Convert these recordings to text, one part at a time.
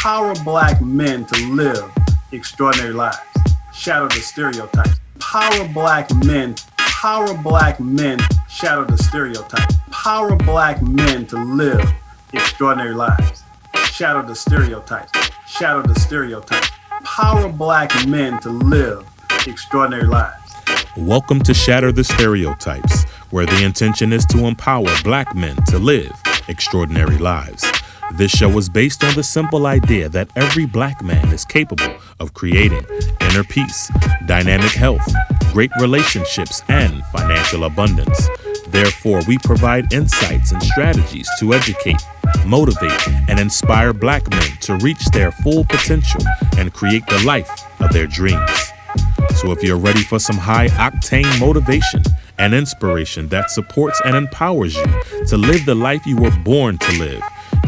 Empower Black men to live extraordinary lives. Shatter the stereotypes. Power Black men. Power Black men. Shatter the stereotypes. Power Black men to live extraordinary lives. Shatter the stereotypes. Shatter the stereotypes. Power Black men to live extraordinary lives. Welcome to Shatter the Stereotypes, where the intention is to empower Black men to live extraordinary lives. This show is based on the simple idea that every Black man is capable of creating inner peace, dynamic health, great relationships, and financial abundance. Therefore, we provide insights and strategies to educate, motivate, and inspire Black men to reach their full potential and create the life of their dreams. So if you're ready for some high-octane motivation and inspiration that supports and empowers you to live the life you were born to live,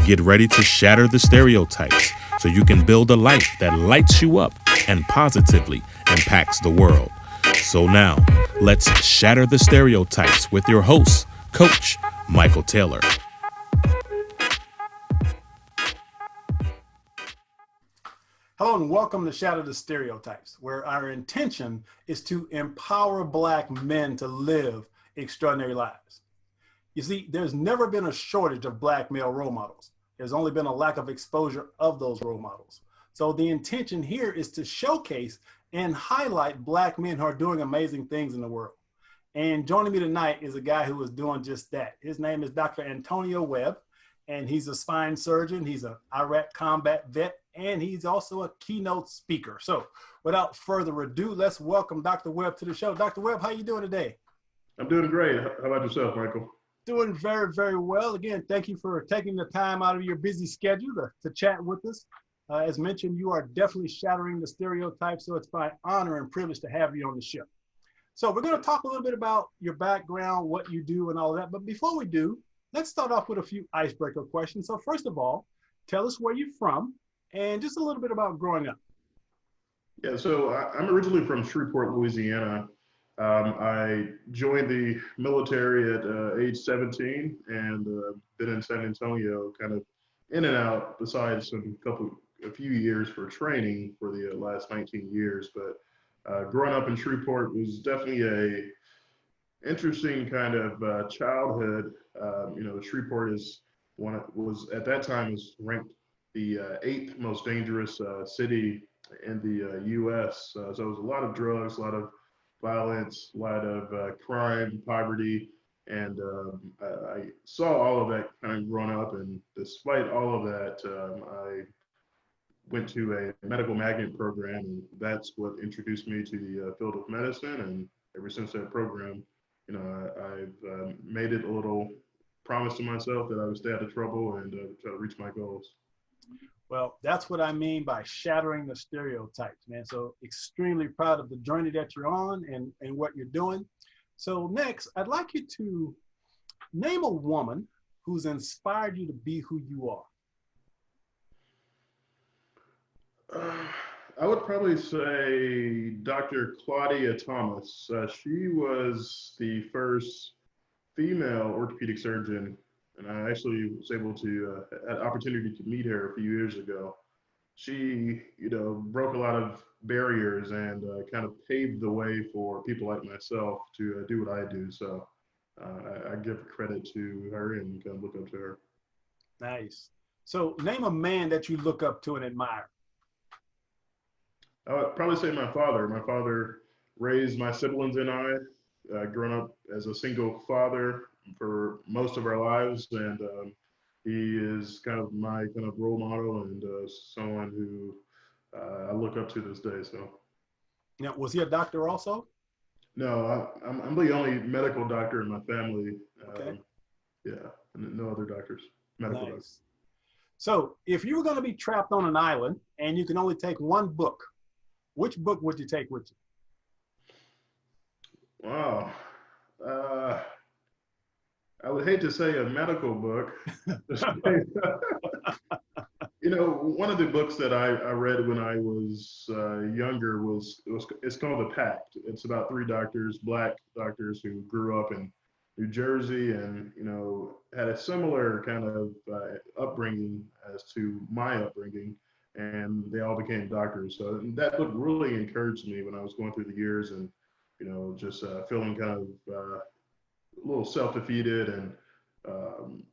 get ready to shatter the stereotypes so you can build a life that lights you up and positively impacts the world. So now, let's shatter the stereotypes with your host, Coach Michael Taylor. Hello and welcome to Shatter the Stereotypes, where our intention is to empower Black men to live extraordinary lives. You see, there's never been a shortage of Black male role models. There's only been a lack of exposure of those role models. So the intention here is to showcase and highlight Black men who are doing amazing things in the world. And joining me tonight is a guy who is doing just that. His name is Dr. Antonio Webb, and he's a spine surgeon. He's an Iraq combat vet, and he's also a keynote speaker. So without further ado, let's welcome Dr. Webb to the show. Dr. Webb, how you doing today? I'm doing great. How about yourself, Michael? Doing very, very well. Again, thank you for taking the time out of your busy schedule to chat with us. As mentioned, you are definitely shattering the stereotypes, so it's my honor and privilege to have you on the show. So we're going to talk a little bit about your background, what you do, and all of that. But before we do, let's start off with a few icebreaker questions. So first of all, tell us where you're from and just a little bit about growing up. Yeah, so I'm originally from Shreveport, Louisiana. I joined the military at age 17 and been in San Antonio kind of in and out besides a few years for training for the last 19 years. But growing up in Shreveport was definitely a interesting kind of childhood. Shreveport was at that time was ranked the eighth most dangerous city in the U.S. So it was a lot of drugs, a lot of violence, a lot of crime, poverty, and I saw all of that kind of growing up. And despite all of that, I went to a medical magnet program, and that's what introduced me to the field of medicine. And ever since that program, I've made it a little promise to myself that I would stay out of trouble and try to reach my goals. Well, that's what I mean by shattering the stereotypes, man. So extremely proud of the journey that you're on and what you're doing. So next, I'd like you to name a woman who's inspired you to be who you are. I would probably say Dr. Claudia Thomas. She was the first female orthopedic surgeon, and I actually was able to had opportunity to meet her a few years ago. She, broke a lot of barriers and kind of paved the way for people like myself to do what I do. So I give credit to her and kind of look up to her. Nice. So name a man that you look up to and admire. I would probably say my father. My father raised my siblings and I, grown up as a single father for most of our lives, and he is kind of my kind of role model and someone who I look up to this day. So, now, was he a doctor also? No, I'm the only medical doctor in my family. Okay. Yeah, no other doctors, medical doctors. So, if you were going to be trapped on an island and you can only take one book, which book would you take with you? Wow. I would hate to say a medical book. One of the books that I read when I was younger it's called The Pact. It's about three doctors, Black doctors who grew up in New Jersey and had a similar kind of upbringing as to my upbringing. and they all became doctors. So that book really encouraged me when I was going through the years, and just feeling kind of a little self-defeated and um,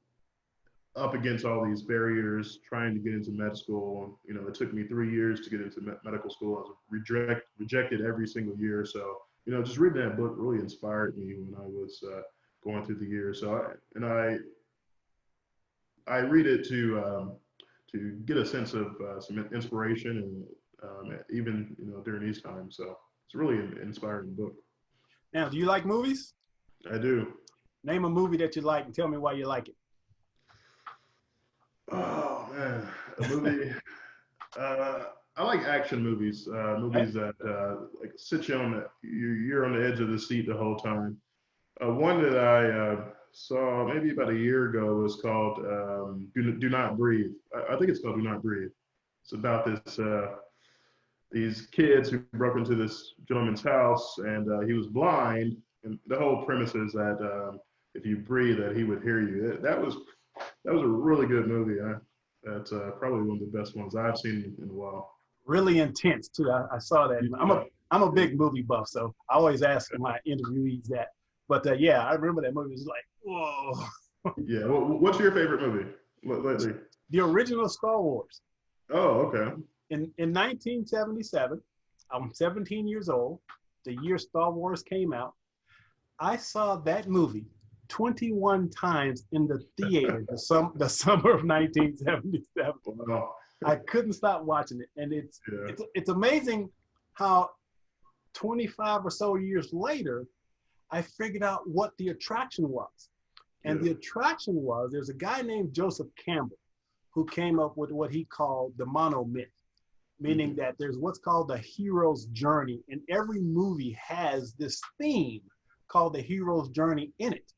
up against all these barriers trying to get into med school. It took me 3 years to get into medical school. I was rejected every single year. So, just reading that book really inspired me when I was going through the years. So, I read it to get a sense of some inspiration, and even during these times. So it's really an inspiring book. Now, do you like movies? I do. Name a movie that you like and tell me why you like it. Oh man, a movie. I like action movies. Okay. Movies that like sit you on the you're on the edge of the seat the whole time. One that I saw maybe about a year ago was called Do Not Breathe. I think it's called Do Not Breathe. It's about these kids who broke into this gentleman's house, and he was blind. And the whole premise is that if you breathe, that he would hear you. That was a really good movie. That's probably one of the best ones I've seen in a while. Really intense too. I saw that. Yeah. I'm a big movie buff, so I always ask my interviewees that. But yeah, I remember that movie. It was like, whoa. Yeah. What's your favorite movie lately? The original Star Wars. Oh, okay. In 1977, I'm 17 years old. The year Star Wars came out. I saw that movie 21 times in the theater the summer of 1977. Wow. I couldn't stop watching it, and Yeah. it's amazing how 25 or so years later, I figured out what the attraction was. And Yeah. the attraction was there's a guy named Joseph Campbell who came up with what he called the monomyth, meaning that there's what's called the hero's journey, and every movie has this theme called the hero's journey in it.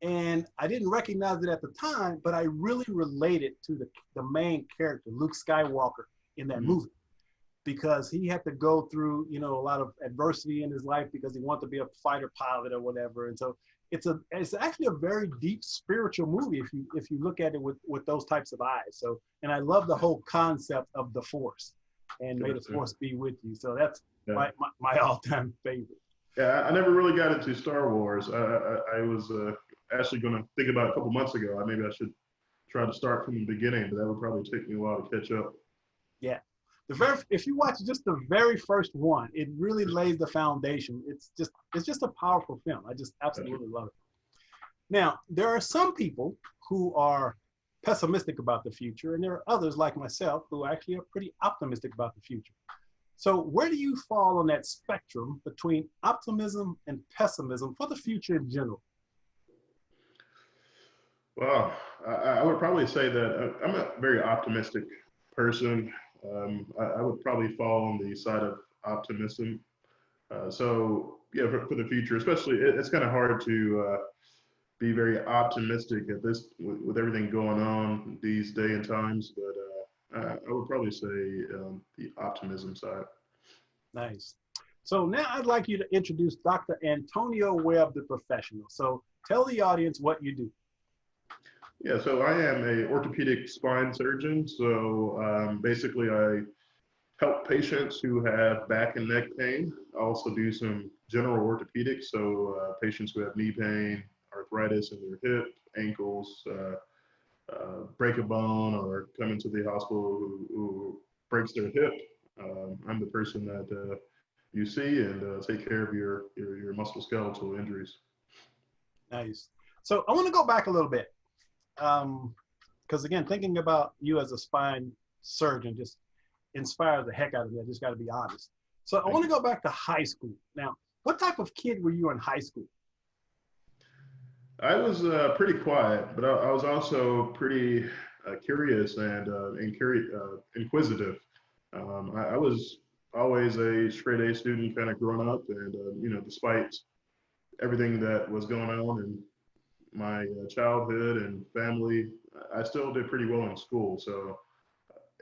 And I didn't recognize it at the time, but I really related to the main character, Luke Skywalker, in that movie, because he had to go through, a lot of adversity in his life because he wanted to be a fighter pilot or whatever. And so it's actually a very deep spiritual movie if you look at it with those types of eyes. So, and I love the whole concept of the Force, and may the Force be with you. So that's my all-time favorite. Yeah, I never really got into Star Wars. I was actually going to think about it a couple months ago. Maybe I should try to start from the beginning, but that would probably take me a while to catch up. Yeah, if you watch just the very first one, it really lays the foundation. It's just a powerful film. I just absolutely love it. Now, there are some people who are pessimistic about the future, and there are others like myself who actually are pretty optimistic about the future. So where do you fall on that spectrum between optimism and pessimism for the future in general? Well, I would probably say that I'm a very optimistic person. I would probably fall on the side of optimism. So yeah, for the future, especially, it's kind of hard to be very optimistic at this with everything going on these day and times. But I would probably say the optimism side. Nice. So now I'd like you to introduce Dr. Antonio Webb, the professional. So tell the audience what you do. Yeah, so I am a orthopedic spine surgeon. So basically, I help patients who have back and neck pain. I also do some general orthopedics, so patients who have knee pain, arthritis in their hip, ankles, break a bone, or come into the hospital who breaks their hip. I'm the person that you see and take care of your musculoskeletal injuries. Nice. So I want to go back a little bit. Because again, thinking about you as a spine surgeon just inspires the heck out of me. I just got to be honest. So I want to go back to high school. Now, what type of kid were you in high school? I was pretty quiet, but I was also pretty curious and inquisitive. I was always a straight A student, kind of growing up, and despite everything that was going on in my childhood and family, I still did pretty well in school. So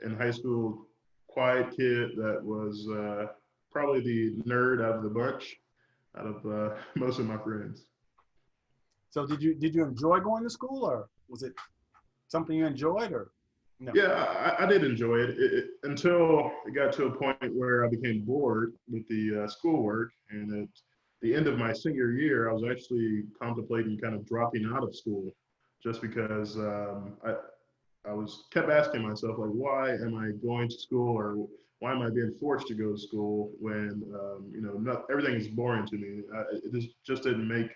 in high school, quiet kid that was probably the nerd out of the bunch, out of most of my friends. So did you enjoy going to school, or was it something you enjoyed, or? No. Yeah, I did enjoy it, until it got to a point where I became bored with the schoolwork. And at the end of my senior year, I was actually contemplating kind of dropping out of school just because I was kept asking myself, like, why am I going to school, or why am I being forced to go to school when, not, everything is boring to me. It just didn't make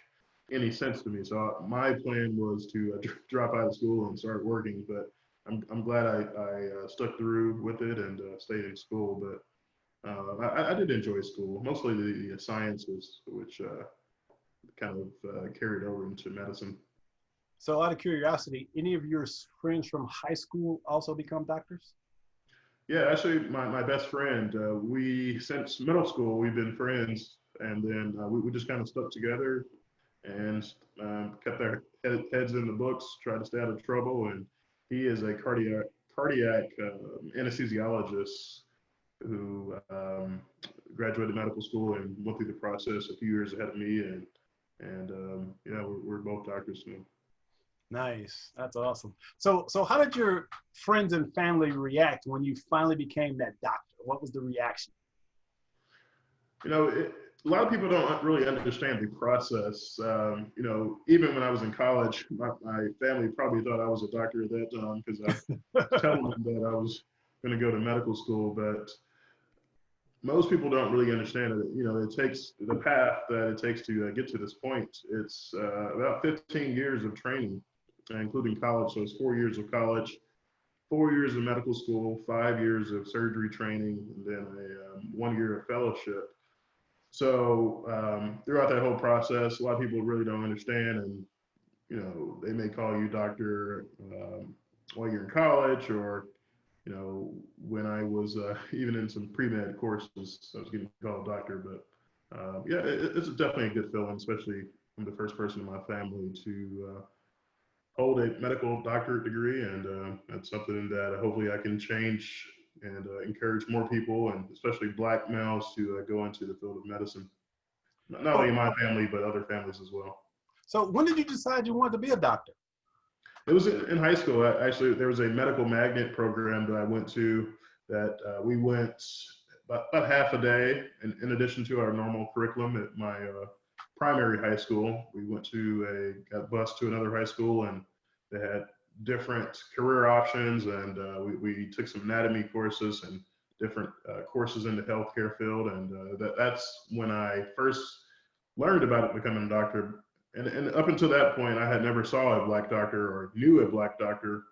any sense to me. So my plan was to drop out of school and start working. But I'm glad I stuck through with it and stayed in school. But I did enjoy school, mostly the sciences, which kind of carried over into medicine. So out of curiosity, any of your friends from high school also become doctors? Yeah, actually, my best friend, since middle school, we've been friends. And then we just kind of stuck together and kept our heads in the books, tried to stay out of trouble. And he is a cardiac anesthesiologist who graduated medical school and went through the process a few years ahead of me. And yeah, we're both doctors now. Nice. That's awesome. So how did your friends and family react when you finally became that doctor? What was the reaction? A lot of people don't really understand the process. Even when I was in college, my family probably thought I was a doctor at that time because I was telling them that I was going to go to medical school. But most people don't really understand it. It takes the path that it takes to get to this point. It's about 15 years of training, including college. So it's 4 years of college, 4 years of medical school, 5 years of surgery training, and then a 1 year of fellowship. So throughout that whole process, a lot of people really don't understand, and they may call you doctor while you're in college, or when I was even in some pre-med courses, I was getting called doctor. But yeah, it's definitely a good feeling, especially I'm the first person in my family to hold a medical doctorate degree, and that's something that hopefully I can change and encourage more people, and especially Black males, to go into the field of medicine. Not only Oh, in my family, but other families as well. so when did you decide you wanted to be a doctor? It was in high school. Actually, there was a medical magnet program that I went to that we went about half a day, in addition to our normal curriculum at my primary high school. We went to got bused to another high school, and they had different career options, and we took some anatomy courses and different courses in the healthcare field. And that's when I first learned about it, becoming a doctor. And up until that point, I had never saw a Black doctor or knew a Black doctor,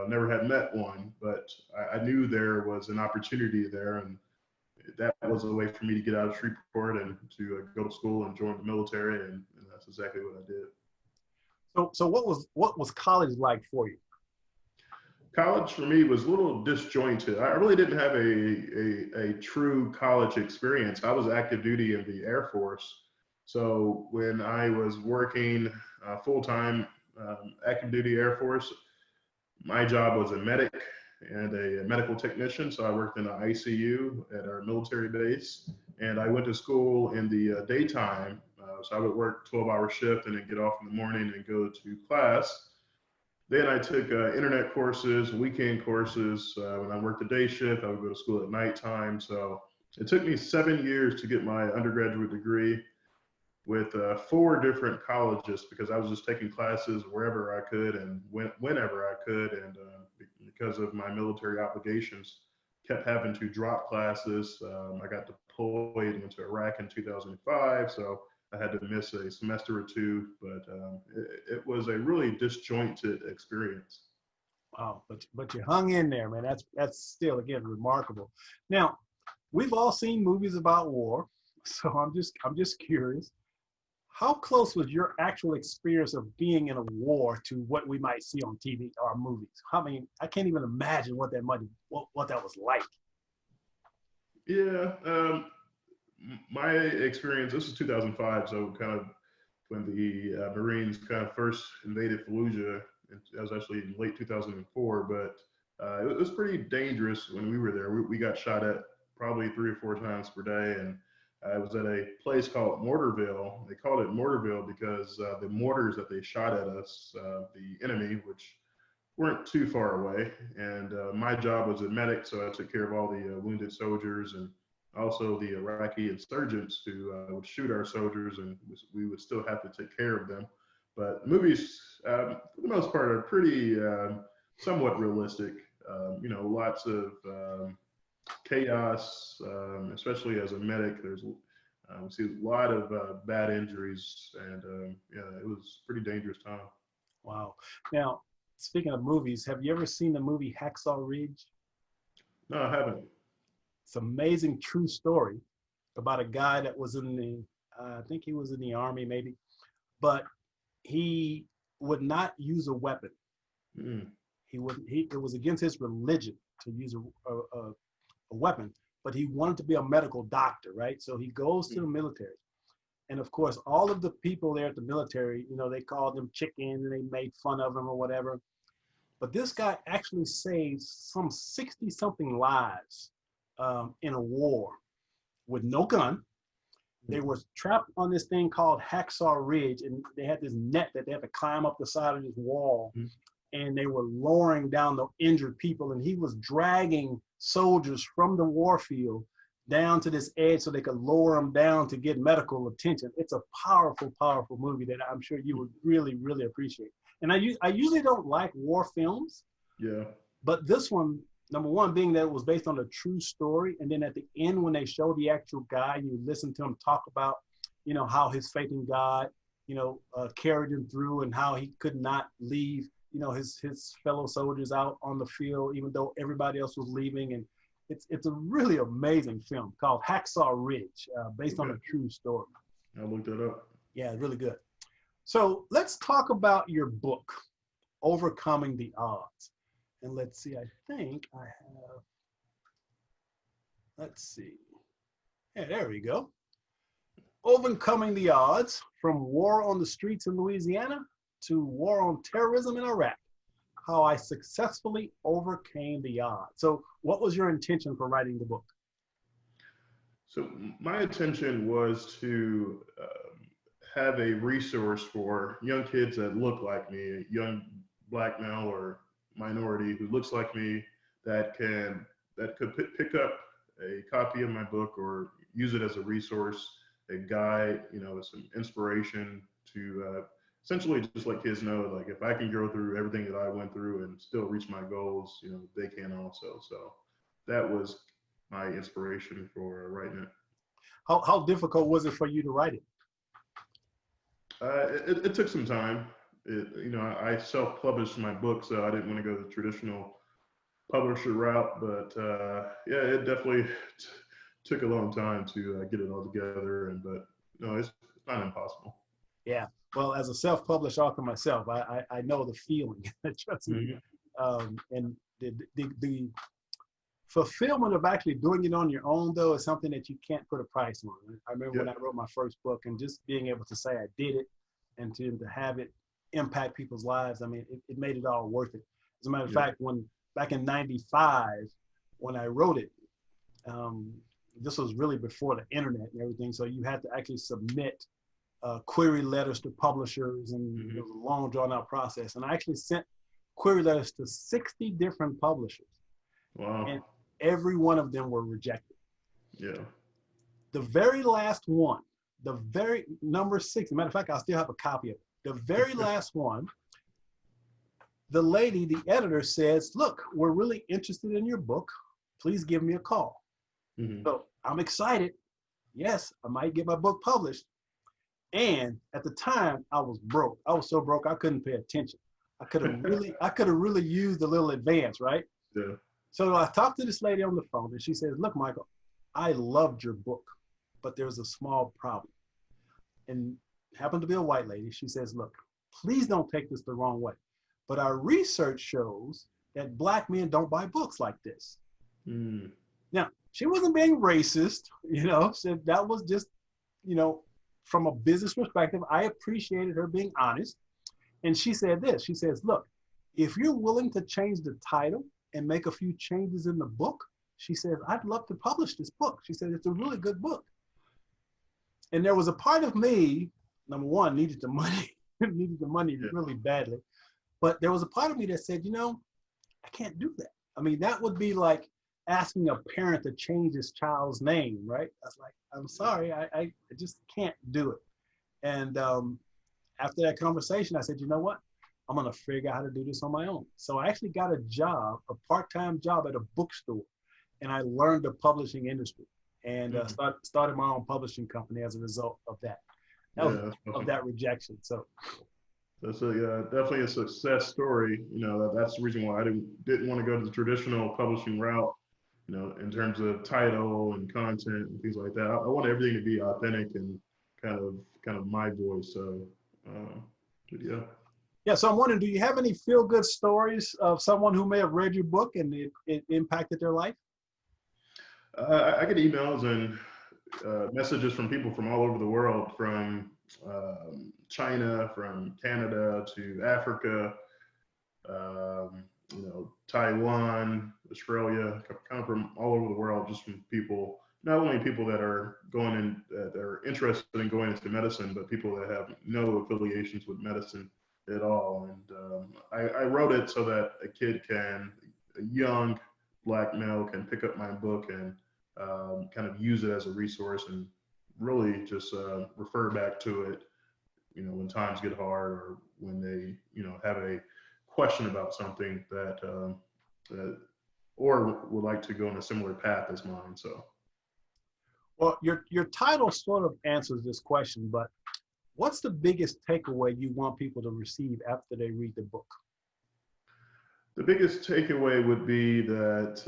never had met one, but I knew there was an opportunity there. And that was a way for me to get out of Shreveport and to go to school and join the military. And that's exactly what I did. So what was college like for you? College for me was a little disjointed. I really didn't have a true college experience. I was active duty in the Air Force. So when I was working full time active duty Air Force, my job was a medic and a medical technician. So I worked in the ICU at our military base, and I went to school in the daytime. So I would work 12-hour shift and then get off in the morning and go to class. Then I took internet courses, weekend courses. When I worked the day shift, I would go to school at nighttime. So it took me 7 years to get my undergraduate degree with 4 different colleges, because I was just taking classes wherever I could and whenever I could. And because of my military obligations, kept having to drop classes. I got deployed and went to Iraq in 2005. So I had to miss a semester or two, but it was a really disjointed experience. Wow, but you hung in there, man. That's still again remarkable. Now, we've all seen movies about war, so I'm just curious. How close was your actual experience of being in a war to what we might see on TV or movies? I mean, I can't even imagine what what that was like. Yeah, my experience, this is 2005, so kind of when the Marines kind of first invaded Fallujah. It was actually in late 2004, but it was pretty dangerous when we were there. We got shot at probably 3 or 4 times per day, and I was at a place called Mortarville. They called it Mortarville because the mortars that they shot at us, the enemy, which weren't too far away. And my job was a medic, so I took care of all the wounded soldiers and also the Iraqi insurgents who would shoot our soldiers, and we would still have to take care of them. But movies, for the most part, are pretty somewhat realistic. Lots of chaos, especially as a medic. We see a lot of bad injuries, and yeah, it was a pretty dangerous time. Wow. Now, speaking of movies, have you ever seen the movie Hacksaw Ridge? No, I haven't. It's an amazing true story about a guy that was in the, I think he was in the army maybe, but he would not use a weapon. Mm. It was against his religion to use a weapon, but he wanted to be a medical doctor, right? So he goes to the military. And of course, all of the people there at the military, they called him chicken and they made fun of him or whatever. But this guy actually saved some 60 something lives in a war with no gun. They were trapped on this thing called Hacksaw Ridge, and they had this net that they had to climb up the side of this wall, and they were lowering down the injured people, and he was dragging soldiers from the war field down to this edge so they could lower them down to get medical attention. It's a powerful, powerful movie that I'm sure you would really, really appreciate. And I usually don't like war films. Yeah. But this one, number one, being that it was based on a true story. And then at the end, when they show the actual guy, you listen to him talk about, how his faith in God, carried him through, and how he could not leave, his fellow soldiers out on the field, even though everybody else was leaving. And it's a really amazing film called Hacksaw Ridge, based on a true story. I looked it up. Yeah, really good. So let's talk about your book, Overcoming the Odds. And let's see, I think I have, let's see. Yeah, there we go. Overcoming the Odds, from war on the streets in Louisiana to war on terrorism in Iraq, how I successfully overcame the odds. So what was your intention for writing the book? So my intention was to have a resource for young kids that look like me, a young Black male or minority who looks like me, that could pick up a copy of my book or use it as a resource, a guide, some inspiration to essentially just let kids know, like, if I can go through everything that I went through and still reach my goals, they can also. So that was my inspiration for writing it. How difficult was it for you to write it? It took some time. I self-published my book, so I didn't want to go the traditional publisher route, but yeah, it definitely took a long time to get it all together. But no, it's not impossible. Yeah. Well, as a self-published author myself, I know the feeling. Trust me. And the fulfillment of actually doing it on your own, though, is something that you can't put a price on. I remember when I wrote my first book, and just being able to say I did it, and to have it impact people's lives, I mean, it made it all worth it. As a matter of fact, back in '95, when I wrote it, this was really before the internet and everything, so you had to actually submit query letters to publishers, and it was a long, drawn-out process. And I actually sent query letters to 60 different publishers. Wow. And every one of them were rejected. Yeah. The very last one, the very number 6, matter of fact, I still have a copy of it. The very last one, the lady, the editor, says, "Look, we're really interested in your book. Please give me a call." So I'm excited. Yes, I might get my book published. And at the time, I was broke. I was so broke I couldn't pay attention. I could have really used a little advance, right? Yeah. So I talked to this lady on the phone, and she says, "Look, Michael, I loved your book, but there's a small problem." And happened to be a white lady. She says, "Look, please don't take this the wrong way, but our research shows that Black men don't buy books like this." Now, she wasn't being racist, so that was just, from a business perspective, I appreciated her being honest. And she said this, she says, "Look, if you're willing to change the title and make a few changes in the book," she says, "I'd love to publish this book." She said, "It's a really good book." And there was a part of me, number one, needed the money, really badly. But there was a part of me that said, I can't do that. I mean, that would be like asking a parent to change his child's name, right? I was like, I'm sorry, I just can't do it. And after that conversation, I said, you know what? I'm going to figure out how to do this on my own. So I actually got a job, a part-time job at a bookstore, and I learned the publishing industry and started my own publishing company as a result of that. That's awesome. Of that rejection. So that's definitely a success story. That's the reason why I didn't want to go to the traditional publishing route, in terms of title and content and things like that. I want everything to be authentic and kind of my voice. So, yeah. Yeah, so I'm wondering, do you have any feel-good stories of someone who may have read your book and it impacted their life? I get emails and messages from people from all over the world, from China, from Canada to Africa, Taiwan, Australia, kind of from all over the world, just from people, not only people that are that are interested in going into medicine, but people that have no affiliations with medicine at all. And I wrote it so that a young Black male can pick up my book and kind of use it as a resource and really just refer back to it, when times get hard or when they, have a question about something that or would like to go on a similar path as mine. So, well, your title sort of answers this question, but what's the biggest takeaway you want people to receive after they read the book? The biggest takeaway would be that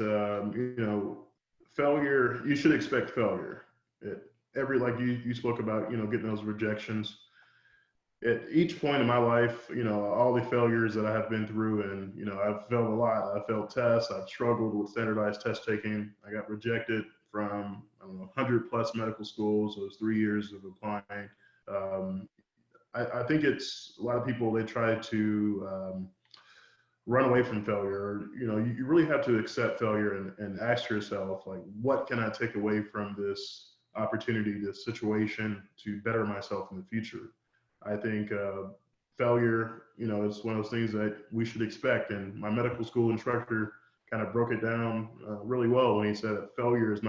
failure. You should expect failure. Like you spoke about, getting those rejections. At each point in my life, all the failures that I have been through, and I've failed a lot. I failed tests. I've struggled with standardized test taking. I got rejected from 100 plus medical schools. It was 3 years of applying. I think it's a lot of people, they try to run away from failure. You really have to accept failure and ask yourself, like, what can I take away from this opportunity, this situation, to better myself in the future? I think failure, is one of those things that we should expect. And my medical school instructor kind of broke it down really well when he said that failure is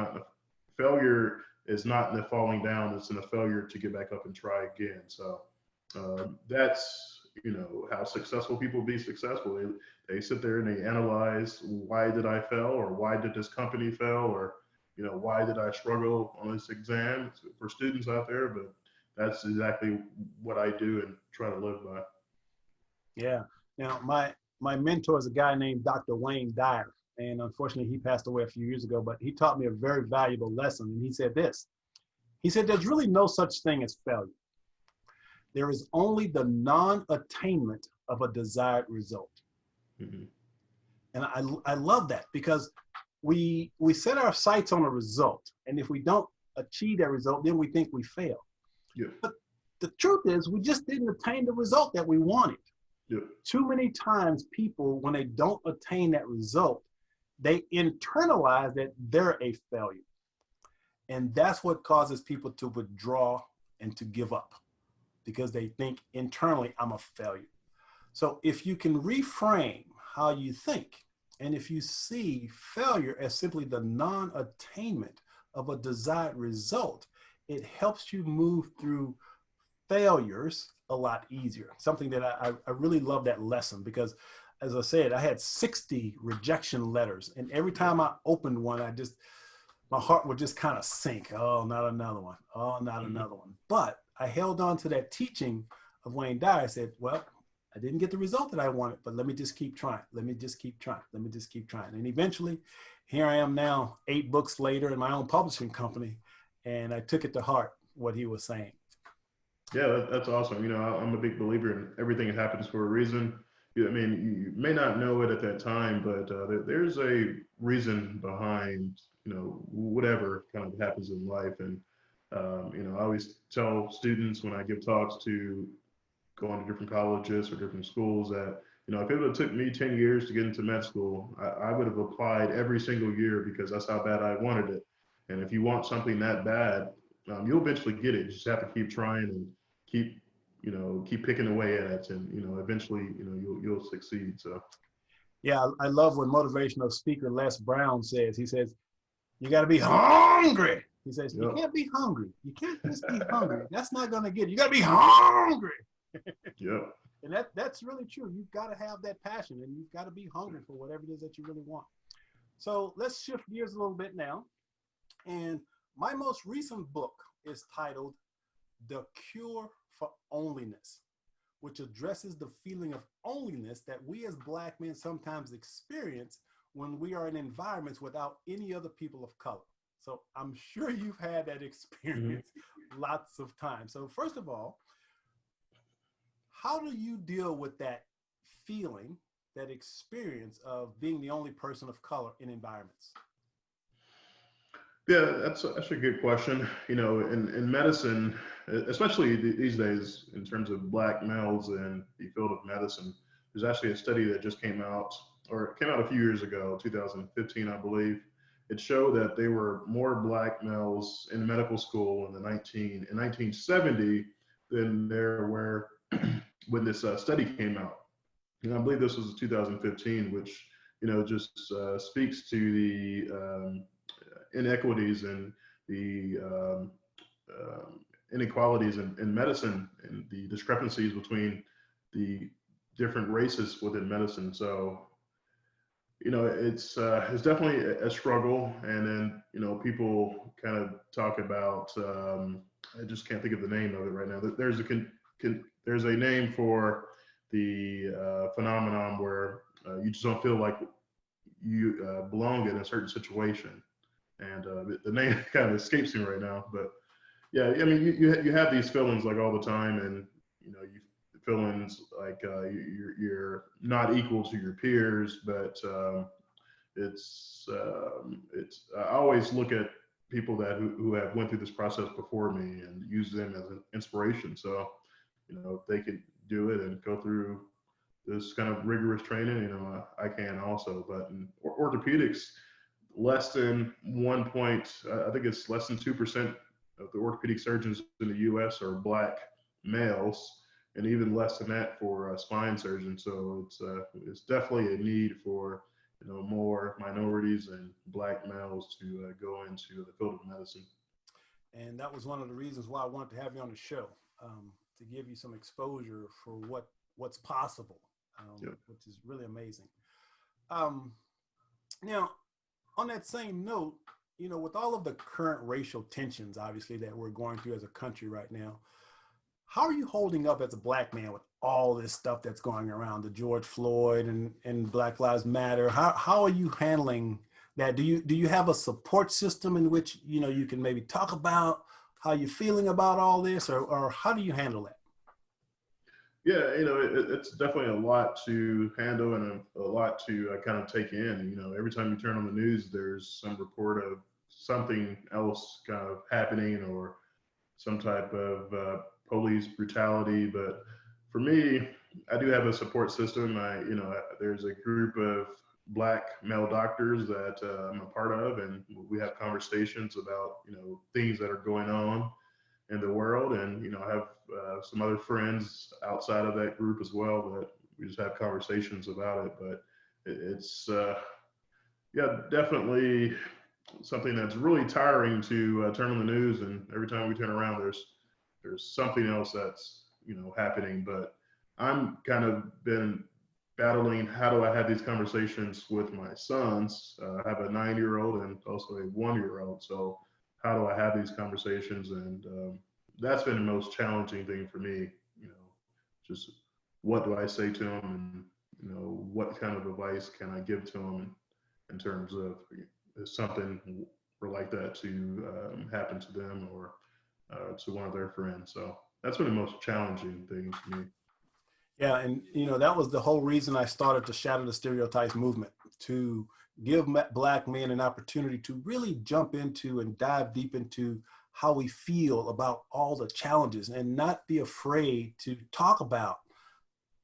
not in the falling down; it's in the failure to get back up and try again. So that's how successful people be successful. They sit there and they analyze, why did I fail, or why did this company fail, or why did I struggle on this exam, for students out there. But that's exactly what I do and try to live by. Yeah. Now, my mentor is a guy named Dr. Wayne Dyer, and unfortunately he passed away a few years ago, but he taught me a very valuable lesson. And he said this. He said, there's really no such thing as failure. There is only the non-attainment of a desired result. Mm-hmm. And I love that, because we set our sights on a result, and if we don't achieve that result, then we think we fail. Yeah. But the truth is, we just didn't attain the result that we wanted. Yeah. Too many times people, when they don't attain that result, they internalize that they're a failure. And that's what causes people to withdraw and to give up, because they think internally, I'm a failure. So if you can reframe how you think, and if you see failure as simply the non-attainment of a desired result, it helps you move through failures a lot easier. Something that I really love that lesson, because as I said, I had 60 rejection letters, and every time I opened one, my heart would just kind of sink. Oh, not another one. Oh, not another one. But I held on to that teaching of Wayne Dyer. I said, well, I didn't get the result that I wanted, but let me just keep trying. Let me just keep trying. Let me just keep trying. And eventually, here I am now, 8 books later in my own publishing company, and I took it to heart what he was saying. Yeah, that's awesome. I'm a big believer in everything that happens for a reason. I mean, you may not know it at that time, but there's a reason behind, whatever kind of happens in life. And, I always tell students when I give talks to going to different colleges or different schools that, if it would have took me 10 years to get into med school, I would have applied every single year, because that's how bad I wanted it. And if you want something that bad, you'll eventually get it. You just have to keep trying and keep keep picking away at it, and eventually you'll succeed. So Yeah, I love what motivational speaker Les Brown says. He says, you got to be hungry. He says, you yep, can't be hungry. You can't just be hungry. That's not going to get it. You got to be hungry. yep. And that's really true. You've got to have that passion, and you've got to be hungry for whatever it is that you really want. So let's shift gears a little bit now. And my most recent book is titled The Cure for Onlyness, which addresses the feeling of onlyness that we as Black men sometimes experience when we are in environments without any other people of color. So I'm sure you've had that experience lots of times. So first of all, how do you deal with that feeling, that experience of being the only person of color in environments? Yeah, that's a good question. In medicine, especially these days, in terms of Black males in the field of medicine, there's actually a study that just came out, or it came out a few years ago, 2015, I believe. It showed that there were more Black males in medical school in 1970 than there were when this study came out. And I believe this was 2015, which just speaks to the inequities and the inequalities in medicine and the discrepancies between the different races within medicine. So it's definitely a struggle. And then people kind of talk about I just can't think of the name of it right now. There's a name for the phenomenon where you just don't feel like you belong in a certain situation. And the name kind of escapes me right now, but yeah, I mean, you have these feelings like all the time, and you feelings like you're not equal to your peers, but it's I always look at people who have went through this process before me and use them as an inspiration. So if they could do it and go through this kind of rigorous training, I can also. But in orthopedics, less than I think it's less than 2% of the orthopedic surgeons in the U.S. are Black males, and even less than that for spine surgeons. So it's definitely a need for more minorities and Black males to go into the field of medicine. And that was one of the reasons why I wanted to have you on the show, to give you some exposure for what's possible, Yep. which is really amazing. Now, on that same note, with all of the current racial tensions, obviously, that we're going through as a country right now, how are you holding up as a Black man with all this stuff that's going around, the George Floyd and Black Lives Matter? How are you handling that? Do you have a support system in which, you can maybe talk about how you're feeling about all this, or how do you handle that? Yeah, it's definitely a lot to handle and a lot to kind of take in. Every time you turn on the news, there's some report of something else kind of happening or some type of police brutality. But for me, I do have a support system. There's a group of Black male doctors that I'm a part of, and we have conversations about things that are going on in the world. And I have some other friends outside of that group as well that we just have conversations about it. But it's yeah, definitely something that's really tiring to turn on the news, and every time we turn around, there's something else that's happening. But I'm kind of been battling, how do I have these conversations with my sons? I have a 9-year-old and also a 1-year-old. So how do I have these conversations? And that's been the most challenging thing for me. Just what do I say to them, and what kind of advice can I give to them in terms of if something like that to happen to them or to one of their friends. So that's been the most challenging thing for me. Yeah, and that was the whole reason I started the Shatter the Stereotypes movement, to give Black men an opportunity to really jump into and dive deep into how we feel about all the challenges, and not be afraid to talk about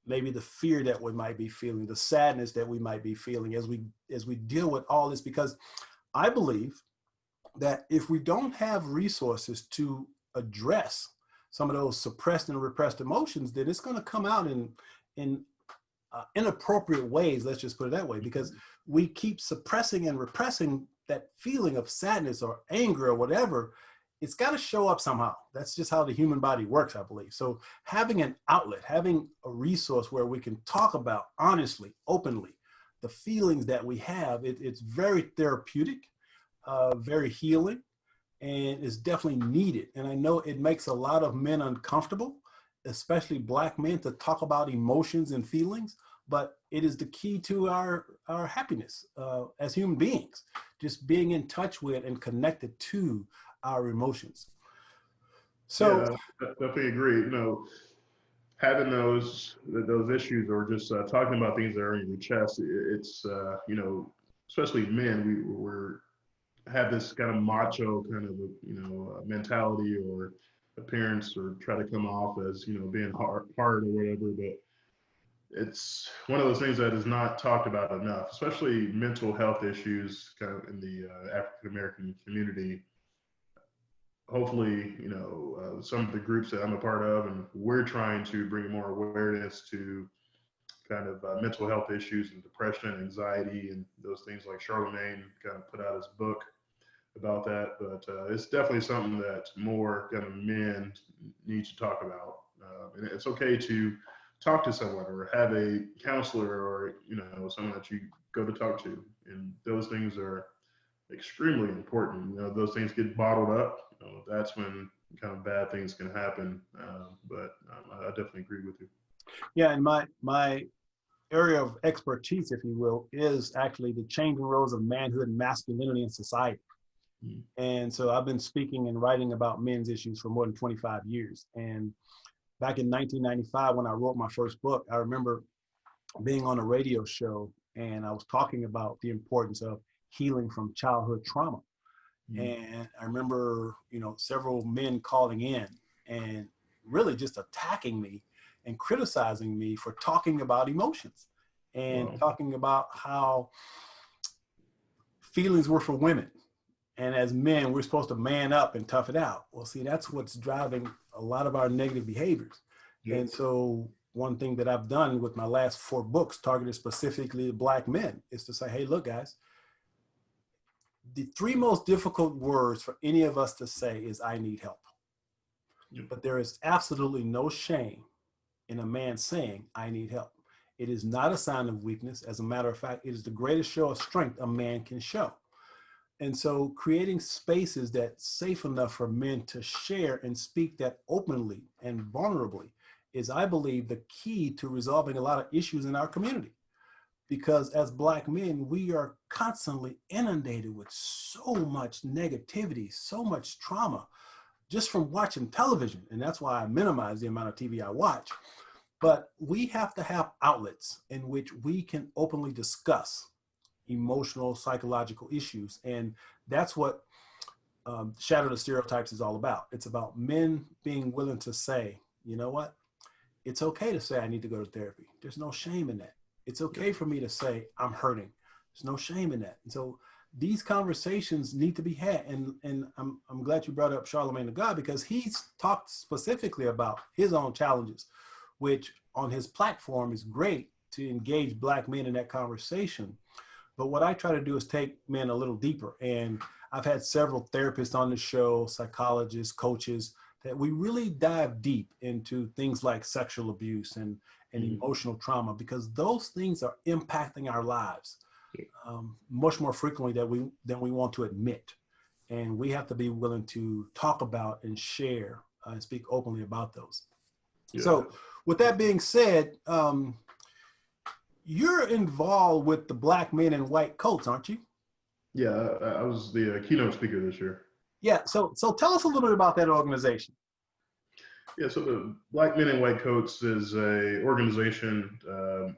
maybe the fear that we might be feeling, the sadness that we might be feeling as we deal with all this. Because I believe that if we don't have resources to address some of those suppressed and repressed emotions, then it's going to come out in inappropriate ways. Let's just put it that way, because we keep suppressing and repressing that feeling of sadness or anger or whatever. It's got to show up somehow. That's just how the human body works, I believe. So having an outlet, having a resource where we can talk about honestly, openly, the feelings that we have, it's very therapeutic, very healing, and it's definitely needed. And I know it makes a lot of men uncomfortable, especially Black men, to talk about emotions and feelings, but it is the key to our happiness as human beings, just being in touch with and connected to our emotions. So Yeah, definitely agree. You know, having those issues or just talking about things that are in your chest, it's you know, especially men, we're have this kind of macho kind of mentality or appearance, or try to come off as being hard or whatever. But it's one of those things that is not talked about enough, especially mental health issues kind of in the African American community. Hopefully, some of the groups that I'm a part of, and we're trying to bring more awareness to kind of mental health issues and depression, anxiety, and those things. Like Charlemagne kind of put out his book about that, but it's definitely something that more kind of men need to talk about. And it's okay to talk to someone or have a counselor or someone that you go to talk to, and those things are extremely important. Those things get bottled up. That's when kind of bad things can happen. But I definitely agree with you. yeah, and my area of expertise, if you will, is actually the changing roles of manhood and masculinity in society. Mm. And so I've been speaking and writing about men's issues for more than 25 years. And back in 1995, when I wrote my first book, I remember being on a radio show and I was talking about the importance of healing from childhood trauma. And I remember, several men calling in and really just attacking me and criticizing me for talking about emotions and Wow. talking about how feelings were for women. And as men, we're supposed to man up and tough it out. Well, see, that's what's driving a lot of our negative behaviors. Yeah. And so one thing that I've done with my last 4 books targeted specifically to Black men is to say, hey, look, guys, the 3 most difficult words for any of us to say is I need help. Yeah. But there is absolutely no shame in a man saying I need help. It is not a sign of weakness. As a matter of fact, it is the greatest show of strength a man can show. And so creating spaces that's safe enough for men to share and speak that openly and vulnerably is, I believe, the key to resolving a lot of issues in our community. Because as Black men, we are constantly inundated with so much negativity, so much trauma, just from watching television. And that's why I minimize the amount of TV I watch. But we have to have outlets in which we can openly discuss emotional, psychological issues. And that's what Shatter the Stereotypes is all about. It's about men being willing to say, you know what? It's okay to say I need to go to therapy. There's no shame in that. It's okay for me to say I'm hurting. There's no shame in that. And so these conversations need to be had. And I'm glad you brought up Charlemagne the God, because he's talked specifically about his own challenges, which on his platform is great to engage Black men in that conversation. But what I try to do is take men a little deeper. And I've had several therapists on the show, psychologists, coaches, that we really dive deep into things like sexual abuse and emotional trauma, because those things are impacting our lives much more frequently than we want to admit. And we have to be willing to talk about and share and speak openly about those. Yeah. So with that being said, you're involved with the Black Men in White Coats, aren't you? Yeah, I was the keynote speaker this year. Yeah, so tell us a little bit about that organization. Yeah, so the Black Men in White Coats is a organization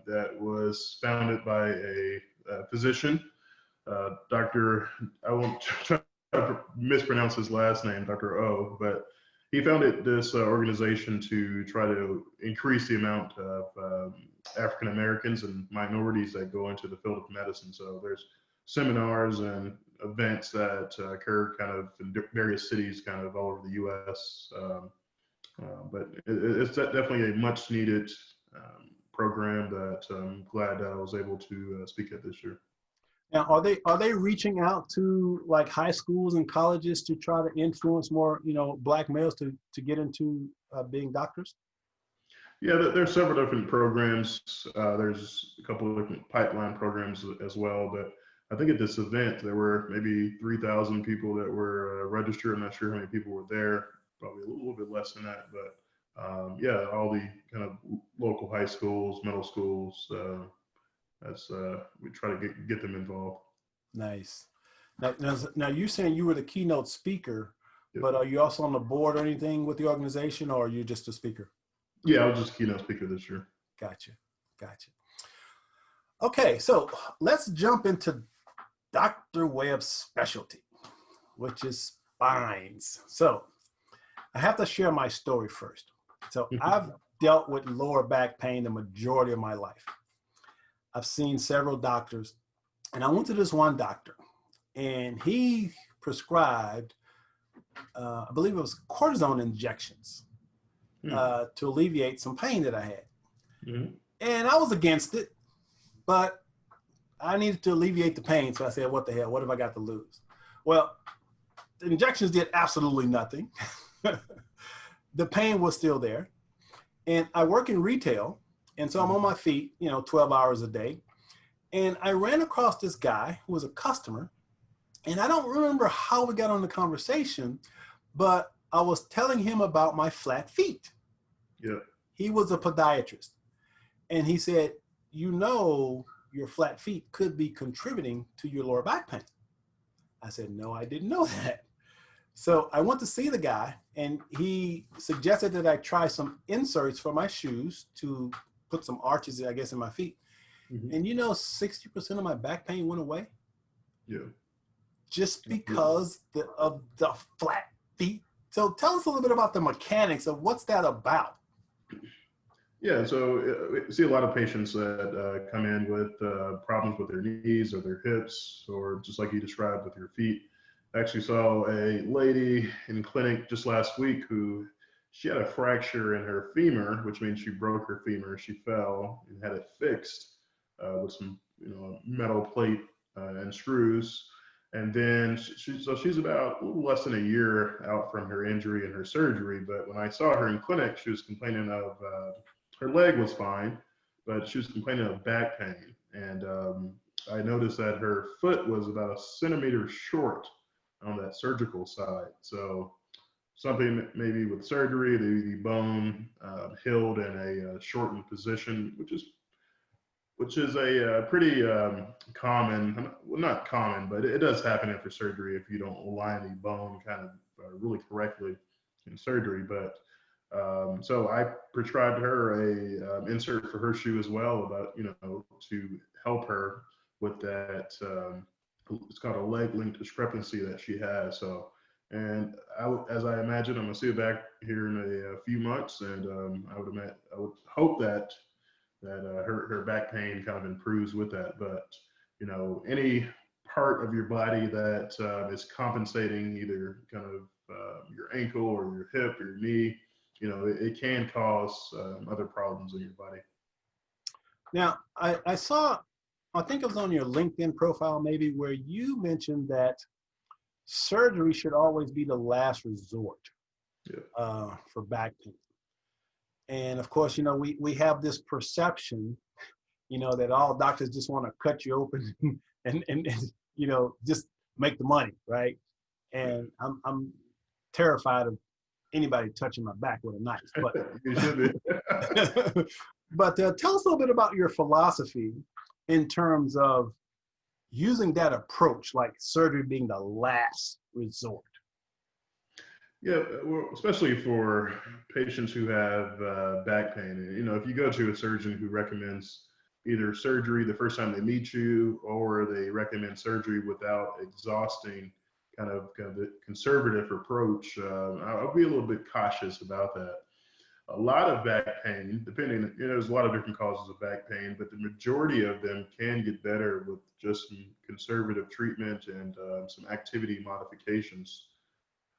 that was founded by a physician, Dr. I won't try to mispronounce his last name, Dr. O, but he founded this organization to try to increase the amount of African Americans and minorities that go into the field of medicine. So there's seminars and events that occur kind of in various cities kind of all over the U.S. But it's definitely a much needed program that I'm glad that I was able to speak at this year. Now, are they reaching out to like high schools and colleges to try to influence more, black males to get into being doctors? Yeah, there's several different programs. There's a couple of different pipeline programs as well. But I think at this event, there were maybe 3,000 people that were registered. I'm not sure how many people were there, probably a little bit less than that. But yeah, all the kind of local high schools, middle schools, we try to get them involved. Nice. Now you're saying you were the keynote speaker, Yep. but are you also on the board or anything with the organization, or are you just a speaker? Yeah, I was just keynote speaker this year. Gotcha. Okay, so let's jump into Dr. Webb's specialty, which is spines. So I have to share my story first. So I've dealt with lower back pain the majority of my life. I've seen several doctors, and I went to this one doctor, and he prescribed, I believe it was cortisone injections to alleviate some pain that I had. Mm-hmm. And I was against it, but I needed to alleviate the pain. So I said, what the hell? What have I got to lose? Well, the injections did absolutely nothing. The pain was still there. And I work in retail. And so I'm on my feet, 12 hours a day. And I ran across this guy who was a customer. And I don't remember how we got on the conversation, but I was telling him about my flat feet. Yeah. He was a podiatrist. And he said, your flat feet could be contributing to your lower back pain. I said, no, I didn't know that. So I went to see the guy, and he suggested that I try some inserts for my shoes to put some arches, I guess, in my feet. Mm-hmm. And 60% of my back pain went away. Yeah. Just because of the flat feet. So tell us a little bit about the mechanics of what's that about. Yeah, so we see a lot of patients that come in with problems with their knees or their hips, or just like you described with your feet. I actually saw a lady in clinic just last week who she had a fracture in her femur, which means she broke her femur. She fell and had it fixed with some metal plate and screws. And then she's about a little less than a year out from her injury and her surgery. But when I saw her in clinic, she was complaining of her leg was fine, but she was complaining of back pain. And I noticed that her foot was about a centimeter short on that surgical side. So something maybe with surgery, the bone healed in a shortened position, which is a pretty common, well, not common, but it does happen after surgery if you don't align the bone kind of really correctly in surgery. But so I prescribed her a insert for her shoe as well, about to help her with that. It's called a leg length discrepancy that she has. So, and as I imagine, I'm gonna see her back here in a few months, and I would hope that her back pain kind of improves with that. But any part of your body that is compensating, either kind of your ankle or your hip or your knee, it can cause other problems in your body. Now, I saw, I think it was on your LinkedIn profile maybe, where you mentioned that surgery should always be the last resort for back pain. And of course, we have this perception, that all doctors just want to cut you open and just make the money, right? And I'm terrified of anybody touching my back with a knife. But you should be. But tell us a little bit about your philosophy in terms of using that approach, like surgery being the last resort. Yeah, well, especially for patients who have back pain. If you go to a surgeon who recommends either surgery the first time they meet you, or they recommend surgery without exhausting kind of the conservative approach, I'll be a little bit cautious about that. A lot of back pain, depending, there's a lot of different causes of back pain, but the majority of them can get better with just some conservative treatment and some activity modifications.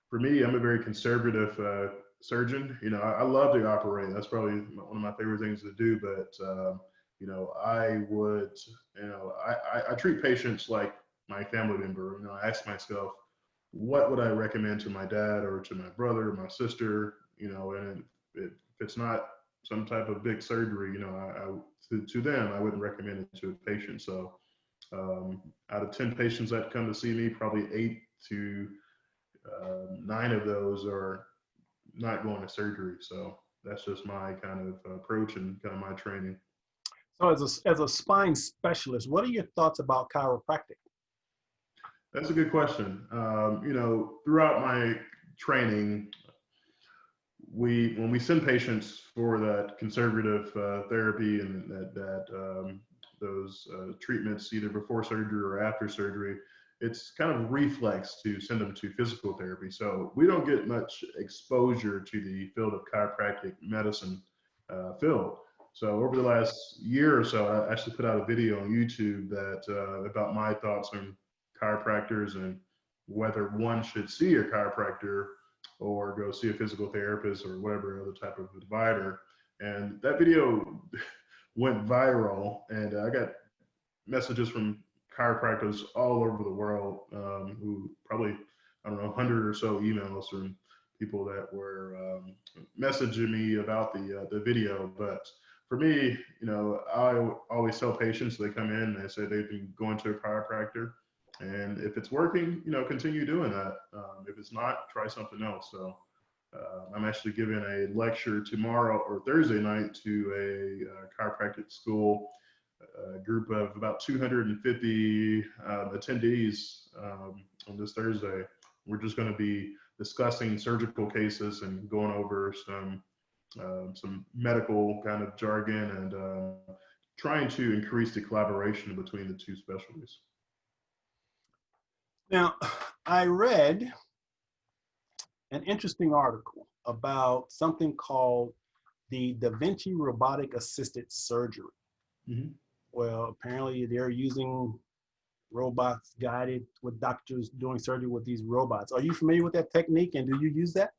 For me, I'm a very conservative surgeon. I love to operate. That's probably one of my favorite things to do. But I would, I treat patients like my family member. I ask myself, what would I recommend to my dad or to my brother or my sister? And if it's not some type of big surgery, to them, I wouldn't recommend it to a patient. So out of 10 patients that come to see me, probably 8 to 9 of those are not going to surgery. So that's just my kind of approach and kind of my training. So as a spine specialist, what are your thoughts about chiropractic? That's a good question. Throughout my training, when we send patients for that conservative therapy and those treatments either before surgery or after surgery, it's kind of reflex to send them to physical therapy. So we don't get much exposure to the field of chiropractic medicine field. So over the last year or so, I actually put out a video on YouTube that about my thoughts on chiropractors and whether one should see a chiropractor or go see a physical therapist or whatever other type of provider. And that video went viral, and I got messages from chiropractors all over the world who probably, I don't know, 100 or so emails from people that were messaging me about the video. But for me, I always tell patients, they come in and they say they've been going to a chiropractor, and if it's working, continue doing that. If it's not, try something else. So I'm actually giving a lecture tomorrow or Thursday night to a chiropractic school, a group of about 250 attendees on this Thursday. We're just going to be discussing surgical cases and going over some medical kind of jargon and trying to increase the collaboration between the two specialties. Now, I read an interesting article about something called the Da Vinci robotic assisted surgery. Mm-hmm. Well, apparently they're using robots guided with doctors doing surgery with these robots. Are you familiar with that technique, and do you use that?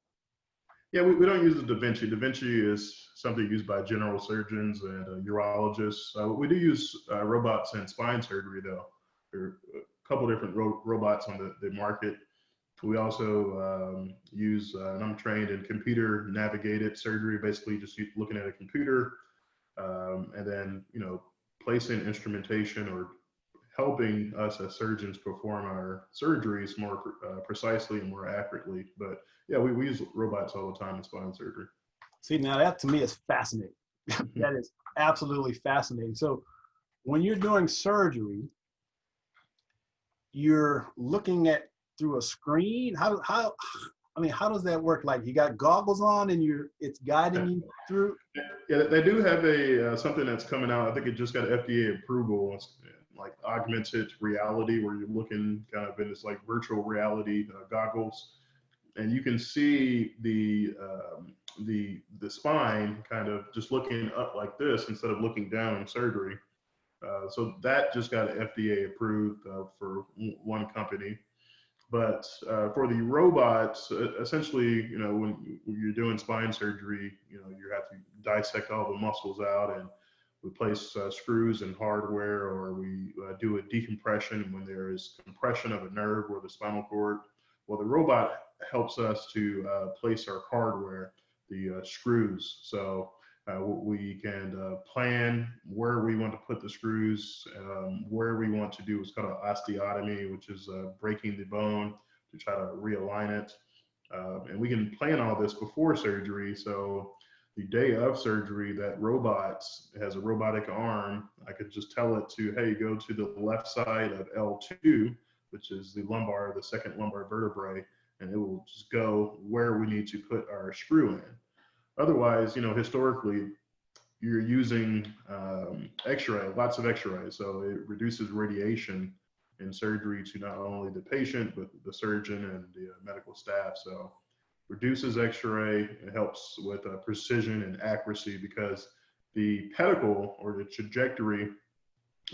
Yeah, we don't use the Da Vinci. Da Vinci is something used by general surgeons and urologists. We do use robots in spine surgery, though. There are a couple different robots on the market. We also use, and I'm trained in computer navigated surgery, basically just looking at a computer and then, placing instrumentation or helping us as surgeons perform our surgeries more precisely and more accurately. But yeah, we use robots all the time in spine surgery. See, now that to me is fascinating. That is absolutely fascinating. So when you're doing surgery, you're looking at through a screen. How does that work? Like you got goggles on and it's guiding you through? Yeah, they do have something that's coming out. I think it just got FDA approval. It's like augmented reality, where you're looking kind of in this like virtual reality goggles, and you can see the spine kind of just looking up like this instead of looking down in surgery. So that just got FDA approved for one company. But for the robots, essentially, when you're doing spine surgery, you have to dissect all the muscles out, and we place screws and hardware, or we do a decompression when there is compression of a nerve or the spinal cord. Well, the robot helps us to place our hardware, the screws. So we can plan where we want to put the screws, where we want to do what's called an osteotomy, which is breaking the bone to try to realign it. And we can plan all this before surgery. So the day of surgery, that robot has a robotic arm. I could just tell it to, hey, go to the left side of L2, which is the lumbar, the second lumbar vertebrae, and it will just go where we need to put our screw in. Otherwise, historically, you're using X-ray, lots of X-ray, so it reduces radiation in surgery to not only the patient, but the surgeon and the medical staff. So reduces X-ray, it helps with precision and accuracy, because the pedicle or the trajectory,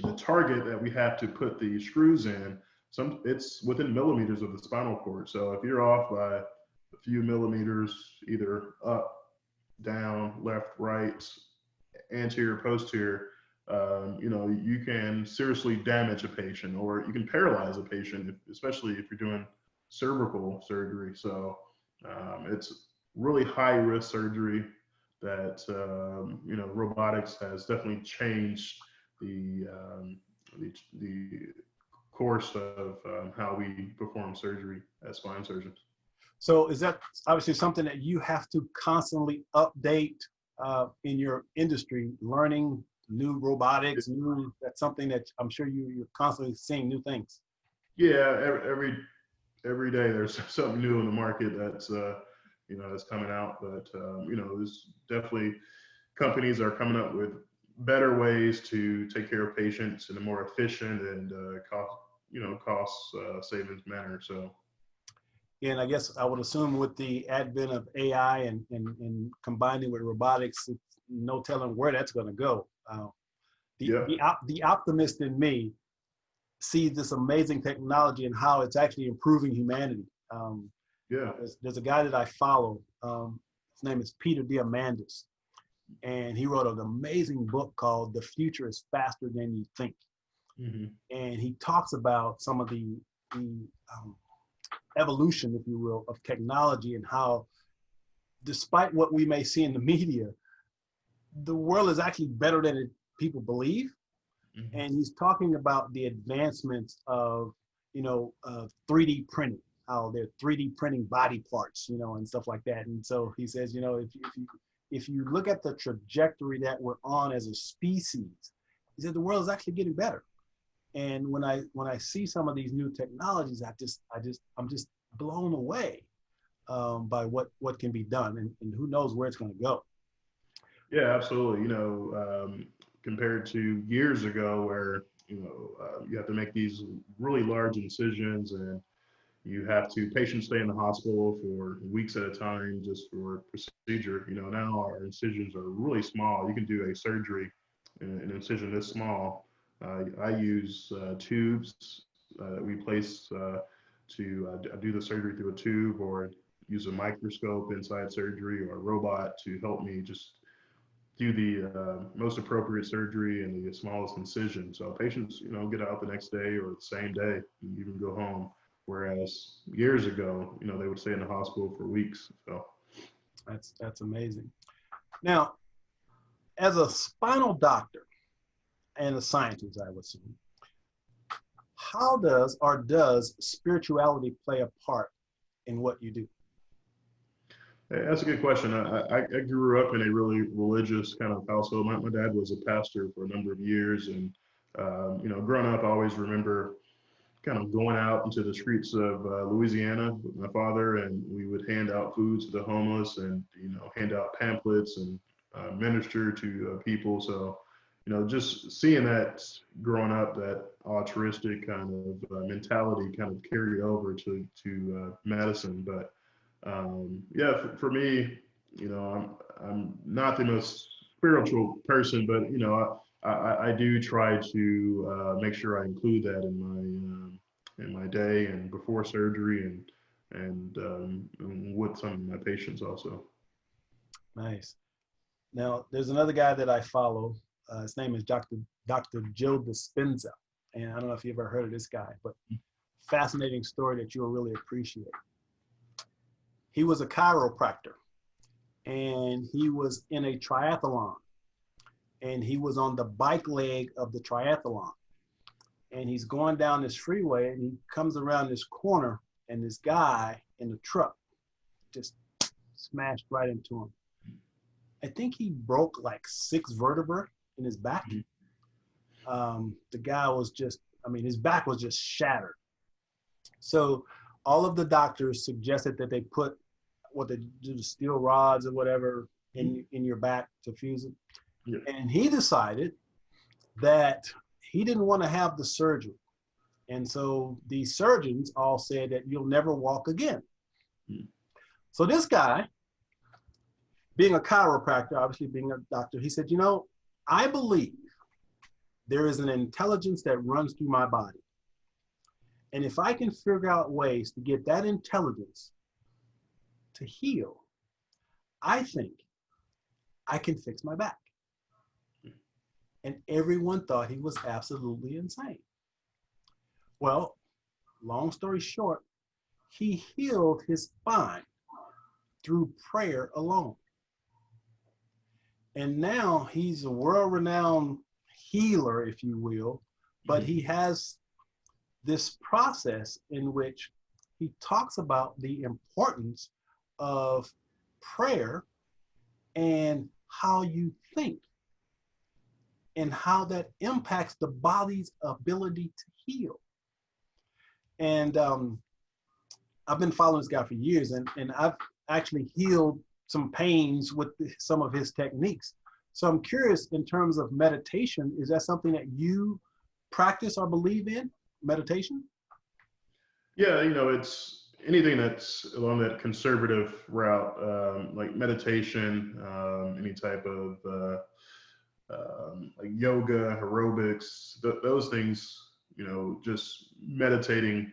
the target that we have to put the screws in, it's within millimeters of the spinal cord. So if you're off by few millimeters, either up, down, left, right, anterior, posterior, you can seriously damage a patient, or you can paralyze a patient, especially if you're doing cervical surgery. So it's really high risk surgery that robotics has definitely changed the the course of how we perform surgery as spine surgeons. So is that obviously something that you have to constantly update in your industry, learning new robotics, that's something that I'm sure you're constantly seeing new things. Yeah, every day there's something new in the market that's coming out. But there's definitely companies are coming up with better ways to take care of patients in a more efficient and cost savings manner. So. And I guess I would assume with the advent of AI and combining with robotics, it's no telling where that's going to go. The optimist in me sees this amazing technology and how it's actually improving humanity. There's a guy that I follow. His name is Peter Diamandis, and he wrote an amazing book called "The Future is Faster Than You Think." Mm-hmm. And he talks about some of the evolution, if you will, of technology, and how, despite what we may see in the media, the world is actually better than people believe. Mm-hmm. And he's talking about the advancements of 3D printing, how they're 3D printing body parts, and stuff like that. And so he says, if you look at the trajectory that we're on as a species, he said the world is actually getting better. And when I see some of these new technologies, I'm just blown away by what can be done, and who knows where it's going to go. Yeah, absolutely. Compared to years ago, where you have to make these really large incisions, and you have to patients stay in the hospital for weeks at a time just for procedure. Now our incisions are really small. You can do a surgery, an incision this small. I use tubes that we place to do the surgery through a tube, or use a microscope inside surgery, or a robot to help me just do the most appropriate surgery and the smallest incision. So patients, get out the next day or the same day and even go home. Whereas years ago, they would stay in the hospital for weeks. So that's amazing. Now, as a spinal doctor and a scientist, I would assume, how does spirituality play a part in what you do? That's a good question. I grew up in a really religious kind of household. My dad was a pastor for a number of years, and growing up, I always remember kind of going out into the streets of Louisiana with my father, and we would hand out food to the homeless, and hand out pamphlets and minister to people. So just seeing that growing up, that altruistic kind of mentality kind of carried over to medicine. But for me, I'm not the most spiritual person, but I do try to make sure I include that in my day and before surgery, and with some of my patients also. Nice. Now, there's another guy that I follow. His name is Dr. Joe Dispenza, and I don't know if you ever heard of this guy, but fascinating story that you'll really appreciate. He was a chiropractor, and he was in a triathlon, and he was on the bike leg of the triathlon, and he's going down this freeway, and he comes around this corner, and this guy in the truck just smashed right into him. I think he broke like 6 vertebrae in his back. The guy was his back was just shattered. So all of the doctors suggested that they put the steel rods or whatever in your back to fuse it. Yeah. And he decided that he didn't want to have the surgery. And so the surgeons all said that you'll never walk again. So this guy, being a chiropractor, obviously being a doctor, he said, I believe there is an intelligence that runs through my body. And if I can figure out ways to get that intelligence to heal, I think I can fix my back. And everyone thought he was absolutely insane. Well, long story short, he healed his spine through prayer alone. And now he's a world-renowned healer, if you will, but he has this process in which he talks about the importance of prayer and how you think and how that impacts the body's ability to heal. And I've been following this guy for years, and I've actually healed some pains with some of his techniques. So I'm curious, in terms of meditation, is that something that you practice or believe in, meditation? Yeah, it's anything that's along that conservative route, like meditation, any type of like yoga, aerobics, those things, just meditating,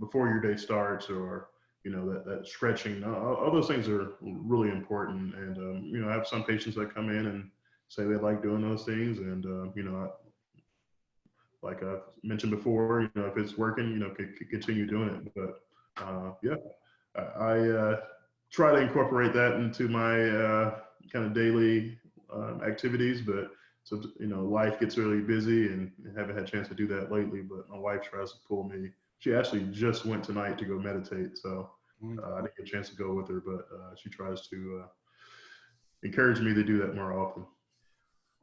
before your day starts, or, that stretching, all those things are really important. And, I have some patients that come in and say they like doing those things. And, like I mentioned before, if it's working, could continue doing it. But yeah, I try to incorporate that into my kind of daily activities. But so, life gets really busy, and haven't had a chance to do that lately. But my wife tries to pull me. She actually just went tonight to go meditate, so I didn't get a chance to go with her. But she tries to encourage me to do that more often.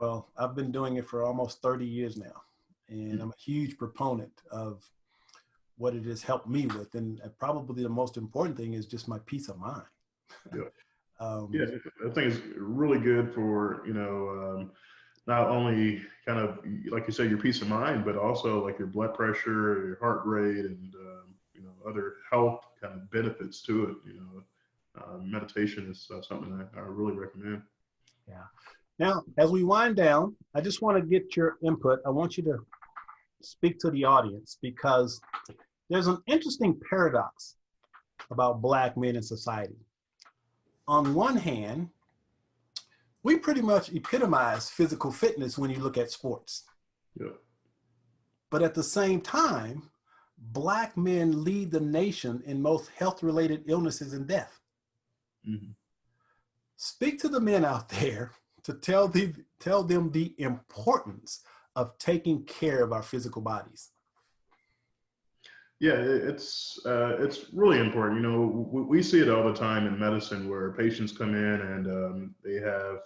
Well, I've been doing it for almost 30 years now, and I'm a huge proponent of what it has helped me with. And probably the most important thing is just my peace of mind. Yeah. Yeah, I think it's really good for, not only kind of, like you said, your peace of mind, but also like your blood pressure, your heart rate, and, other health kind of benefits to it. Meditation is something I really recommend. Yeah. Now, as we wind down, I just want to get your input. I want you to speak to the audience, because there's an interesting paradox about Black men in society. On one hand, we pretty much epitomize physical fitness when you look at sports. Yeah. But at the same time, Black men lead the nation in most health-related illnesses and death. Mm-hmm. Speak to the men out there to tell them the importance of taking care of our physical bodies. Yeah, it's really important. We see it all the time in medicine, where patients come in and they have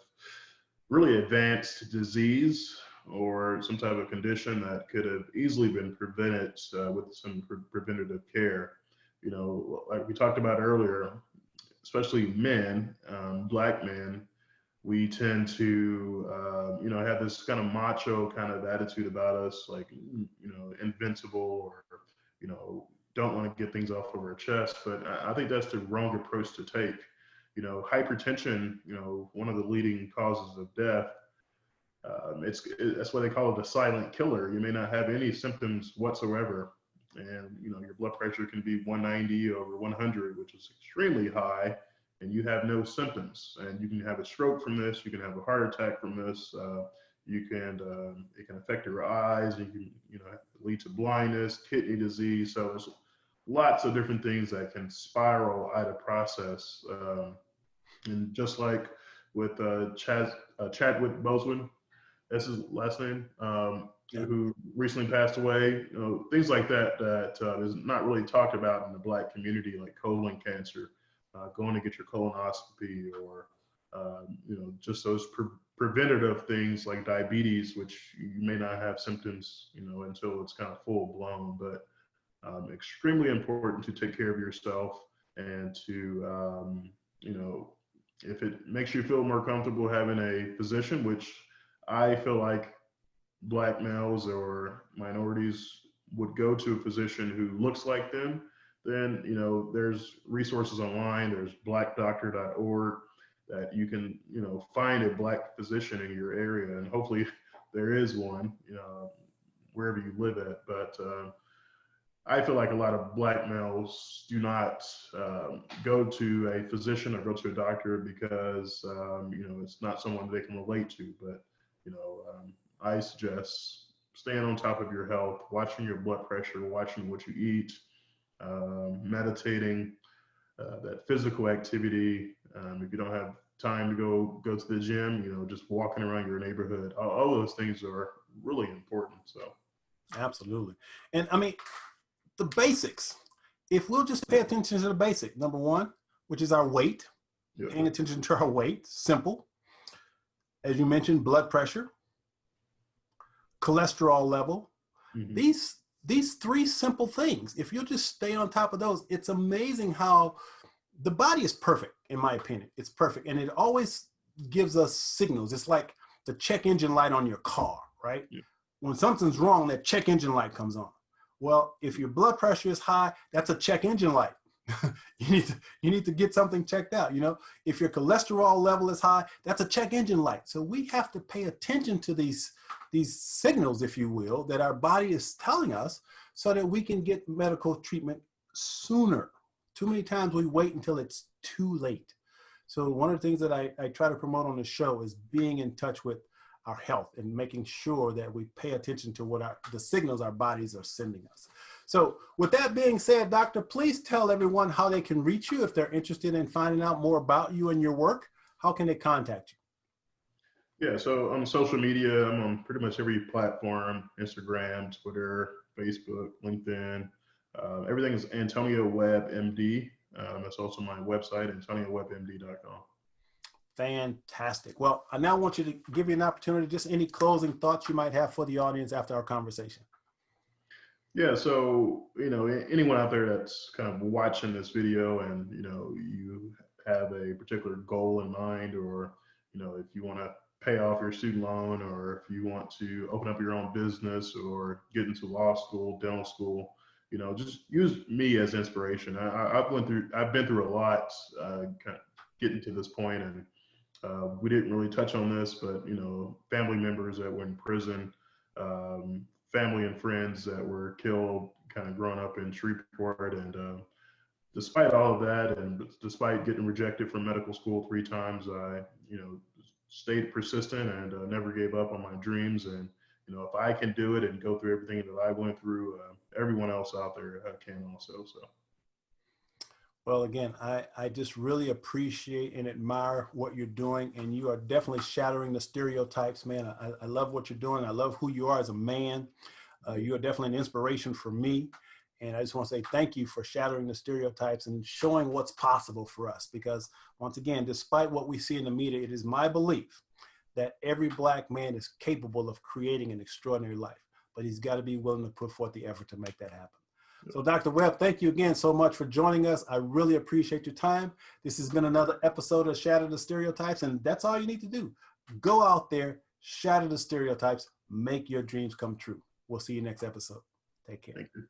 really advanced disease or some type of condition that could have easily been prevented with some preventative care. Like we talked about earlier, especially men, Black men, we tend to, have this kind of macho kind of attitude about us, like, invincible, or, don't want to get things off of our chest. But I think that's the wrong approach to take. Hypertension, one of the leading causes of death. That's why they call it a silent killer. You may not have any symptoms whatsoever, and your blood pressure can be 190 over 100, which is extremely high, and you have no symptoms. And you can have a stroke from this. You can have a heart attack from this. It can affect your eyes. You can lead to blindness, kidney disease. So there's lots of different things that can spiral out of process. And just like with Chadwick Boseman, that's his last name, who recently passed away. Things like that is not really talked about in the Black community, like colon cancer, going to get your colonoscopy, or just those preventative things like diabetes, which you may not have symptoms, until it's kind of full blown. But extremely important to take care of yourself, and to if it makes you feel more comfortable having a physician, which I feel like Black males or minorities would go to a physician who looks like them, then there's resources online. There's blackdoctor.org that you can find a Black physician in your area, and hopefully there is one wherever you live at. But I feel like a lot of black males do not go to a physician or go to a doctor because it's not someone they can relate to. But I suggest staying on top of your health, watching your blood pressure, watching what you eat, meditating, that physical activity. If you don't have time to go to the gym, just walking around your neighborhood, all those things are really important. So Absolutely. And I mean, the basics, if we'll just pay attention to the basic, number one, which is our weight, yeah. paying attention to our weight, simple. As you mentioned, blood pressure, cholesterol level. Mm-hmm. These three simple things, if you'll just stay on top of those, it's amazing how the body is perfect, in my opinion. It's perfect. And it always gives us signals. It's like the check engine light on your car, right? Yeah. When something's wrong, that check engine light comes on. Well, if your blood pressure is high, that's a check engine light. you need to get something checked out. If your cholesterol level is high, that's a check engine light. So we have to pay attention to these signals, if you will, that our body is telling us so that we can get medical treatment sooner. Too many times we wait until it's too late. So one of the things that I try to promote on the show is being in touch with our health and making sure that we pay attention to the signals our bodies are sending us. So with that being said, Doctor, please tell everyone how they can reach you if they're interested in finding out more about you and your work. How can they contact you? Yeah, so on social media, I'm on pretty much every platform: Instagram, Twitter, Facebook, LinkedIn. Everything is Antonio Webb, MD. That's also my website, AntonioWebbMD.com. Fantastic. Well, I now want you to give you an opportunity, just any closing thoughts you might have for the audience after our conversation. Yeah, so, anyone out there that's kind of watching this video and, you have a particular goal in mind, or, if you want to pay off your student loan, or if you want to open up your own business or get into law school, dental school, just use me as inspiration. I've been through a lot, kind of getting to this point, and we didn't really touch on this, but family members that were in prison, family and friends that were killed, kind of growing up in Shreveport, and despite all of that, and despite getting rejected from medical school 3 times, I stayed persistent and never gave up on my dreams. And if I can do it and go through everything that I went through, everyone else out there can also. So. Well, again, I just really appreciate and admire what you're doing, and you are definitely shattering the stereotypes, man. I love what you're doing. I love who you are as a man. You are definitely an inspiration for me, and I just want to say thank you for shattering the stereotypes and showing what's possible for us, because once again, despite what we see in the media, it is my belief that every black man is capable of creating an extraordinary life, but he's got to be willing to put forth the effort to make that happen. So Dr. Webb, thank you again so much for joining us. I really appreciate your time. This has been another episode of Shatter the Stereotypes, and that's all you need to do. Go out there, shatter the stereotypes, make your dreams come true. We'll see you next episode. Take care. Thank you.